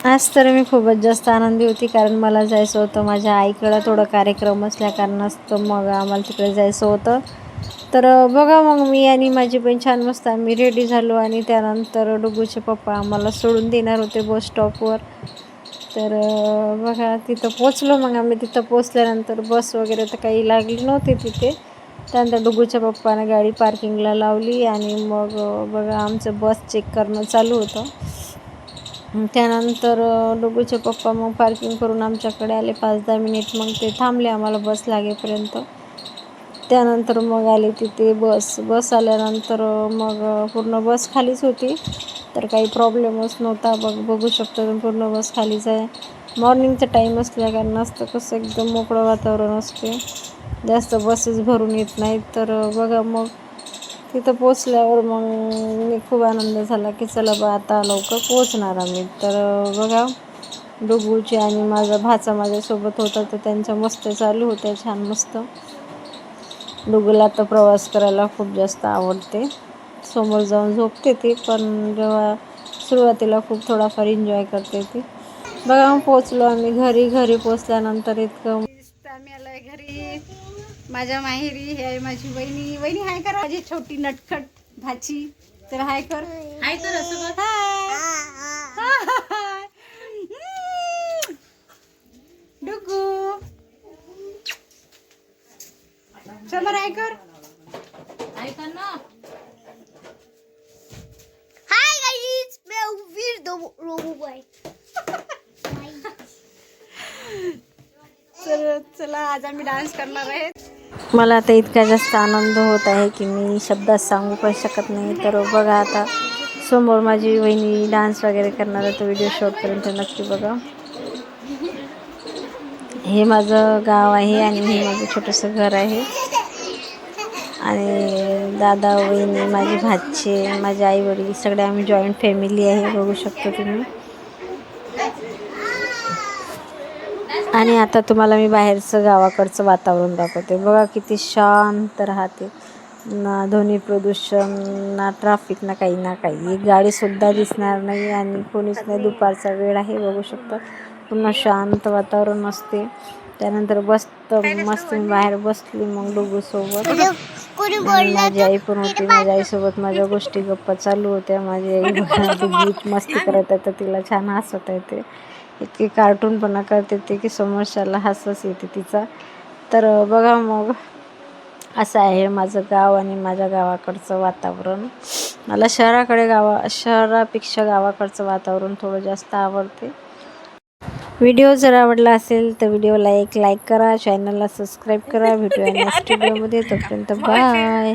आज तर मी खूपच जास्त आनंदी होती, कारण मला जायचं होतं माझ्या आईकडं. थोडं कार्यक्रम असल्या कारणास्तव मग आम्हाला तिकडे जायचं होतं. तर बघा, मग मी आणि माझी बहीण छान मस्त आम्ही रेडी झालो आणि त्यानंतर डुगूचे पप्पा आम्हाला सोडून देणार होते बस स्टॉपवर. तर बघा तिथं पोचलो. मग आम्ही तिथं पोचल्यानंतर बस वगैरे तर काही लागली नव्हती तिथे. त्यानंतर डुगूच्या पप्पानं गाडी पार्किंगला लावली आणि मग बघा आमचं बस चेक करणं चालू होतं. त्यानंतर डुगूचे पप्पा मग पार्किंग करून आमच्याकडे आले 5-10 मिनिट. मग ते थांबले आम्हाला बस लागेपर्यंत. त्यानंतर मग आले तिथे बस आल्यानंतर मग पूर्ण बस खालीच होती. तर काही प्रॉब्लेमच नव्हता. बघू शकतो तुम्ही, पूर्ण बस खालीच आहे. मॉर्निंगचा टाईम असल्या कारणास्तव कसं एकदम मोकळं वातावरण असते, जास्त बसेस भरून येत नाहीत. तर बघा मग तिथं पोचल्यावर मग मी खूप आनंद झाला की चला बा आता लवकर पोचणार आम्ही. तर बघा डुगूची आणि माझा भाचा माझ्यासोबत होता, तर त्यांच्या मस्त्या चालू होत्या छान मस्त. डुगूला तर प्रवास करायला खूप जास्त आवडते. समोर जाऊन झोपते ती, पण जेव्हा सुरुवातीला खूप थोडाफार एन्जॉय करते ती. बघा मग पोचलो आम्ही घरी पोचल्यानंतर इतकं आम्ही आलोय घरी. माझ्या माहेरी हे आहे माझी वहिनी हाय करा, माझी छोटी नटखट भाची. तर हाय कर असं कर. डुगू चल हाय कर ना. हाय गाइस, मैं वीर रोबो बॉय. तर चला आज आम्ही डान्स करणार आहे. मला आता इतका जास्त आनंद होत आहे की मी शब्दात सांगू पण शकत नाही. तर बघा आता समोर माझी वहिनी डान्स वगैरे करणार आहे, तो व्हिडिओ शॉर्टपर्यंत नक्की बघा. हे माझं गाव आहे आणि हे माझं छोटंसं घर आहे. आणि दादा वहिनी माझी भाचे माझे आई वडील सगळे आम्ही जॉईंट फॅमिली आहे, बघू शकता तुम्ही. आणि आता तुम्हाला मी बाहेरचं गावाकडचं वातावरण दाखवते. बघा किती शांत राहते, ना ध्वनी प्रदूषण, ना ट्रॅफिक, ना काही. एक गाडीसुद्धा दिसणार नाही आणि कोणीच नाही. दुपारचा वेळ आहे, बघू शकता. पूर्ण शांत वातावरण असते. त्यानंतर मस्त मी बाहेर बसली मग डुगूसोबत. आणि माझी आई पण होती. माझ्या आईसोबत माझ्या गोष्टी गप्पा चालू होत्या. माझी आई डुगू मस्ती करत आहे तर तिला छान हसत येते. इतकी कार्टूनपणा करते ते की समोरच्याला हसच येते तिचा. तर बघा मग असं आहे माझं गाव आणि माझ्या गावाकडचं वातावरण. मला शहरापेक्षा गावाकडचं वातावरण थोडं जास्त आवडते. व्हिडिओ जर आवडला असेल तर व्हिडिओला एक लाईक करा, चॅनलला सबस्क्राईब करा. भेटूया नेक्स्ट व्हिडिओमध्ये. तोपर्यंत बाय.